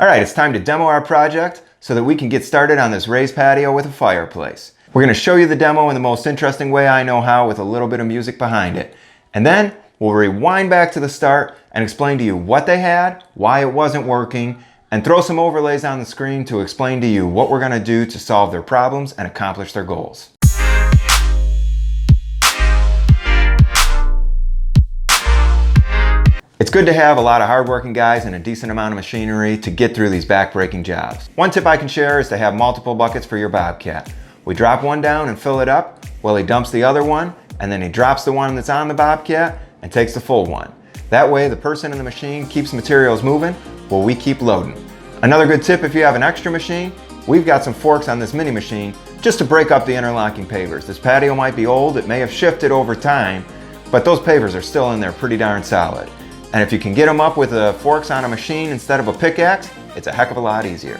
All right, it's time to demo our project so that we can get started on this raised patio with a fireplace. We're going to show you the demo in the most interesting way I know how, with a little bit of music behind it. And then we'll rewind back to the start and explain to you what they had, why it wasn't working, and throw some overlays on the screen to explain to you what we're going to do to solve their problems and accomplish their goals. It's good to have a lot of hardworking guys and a decent amount of machinery to get through these back-breaking jobs. One tip I can share is to have multiple buckets for your Bobcat. We drop one down and fill it up while he dumps the other one, and then he drops the one that's on the Bobcat and takes the full one. That way the person in the machine keeps materials moving while we keep loading. Another good tip, if you have an extra machine, we've got some forks on this mini machine just to break up the interlocking pavers. This patio might be old, it may have shifted over time, but those pavers are still in there pretty darn solid. And if you can get them up with the forks on a machine instead of a pickaxe, it's a heck of a lot easier.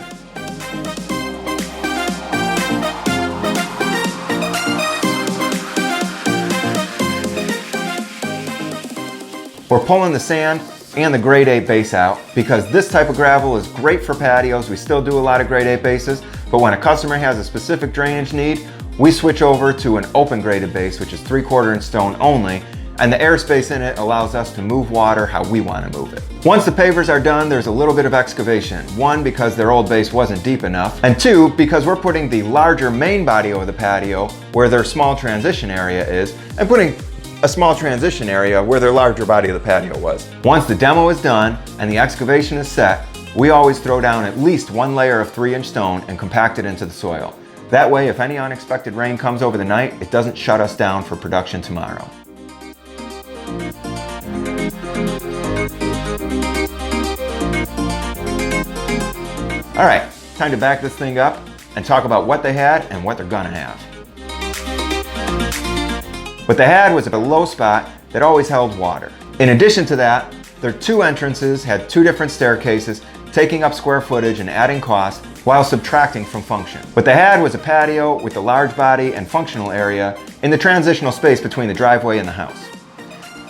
We're pulling the sand and the grade 8 base out because this type of gravel is great for patios. We still do a lot of grade 8 bases, but when a customer has a specific drainage need, we switch over to an open graded base, which is 3/4 inch stone only, and the airspace in it allows us to move water how we want to move it. Once the pavers are done, there's a little bit of excavation. One, because their old base wasn't deep enough, and two, because we're putting the larger main body of the patio where their small transition area is, and putting a small transition area where their larger body of the patio was. Once the demo is done and the excavation is set, we always throw down at least one layer of 3-inch stone and compact it into the soil. That way, if any unexpected rain comes over the night, it doesn't shut us down for production tomorrow. All right, time to back this thing up and talk about what they had and what they're gonna have. What they had was a low spot that always held water. In addition to that, their two entrances had two different staircases, taking up square footage and adding cost while subtracting from function. What they had was a patio with a large body and functional area in the transitional space between the driveway and the house.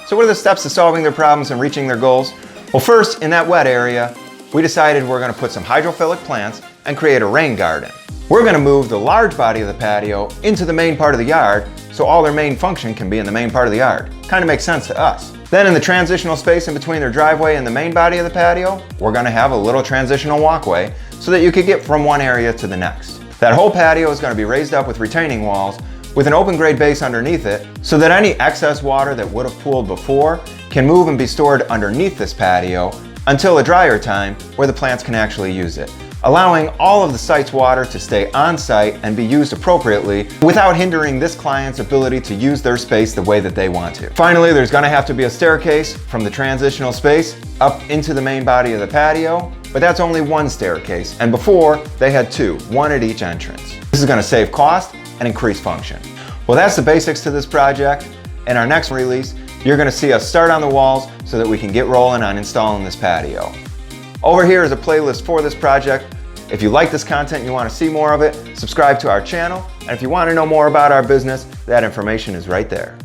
So what are the steps to solving their problems and reaching their goals? Well, first, in that wet area, we decided we're going to put some hydrophilic plants and create a rain garden. We're going to move the large body of the patio into the main part of the yard so all their main function can be in the main part of the yard. Kind of makes sense to us. Then in the transitional space in between their driveway and the main body of the patio, we're going to have a little transitional walkway so that you could get from one area to the next. That whole patio is going to be raised up with retaining walls with an open grade base underneath it so that any excess water that would have pooled before can move and be stored underneath this patio until a drier time where the plants can actually use it, allowing all of the site's water to stay on site and be used appropriately without hindering this client's ability to use their space the way that they want to. Finally, there's going to have to be a staircase from the transitional space up into the main body of the patio, but that's only one staircase, and before they had two, one at each entrance. This is going to save cost and increase function. Well, that's the basics to this project. In our next release, you're going to see us start on the walls so that we can get rolling on installing this patio. Over here is a playlist for this project. If you like this content and you want to see more of it, subscribe to our channel. And if you want to know more about our business, that information is right there.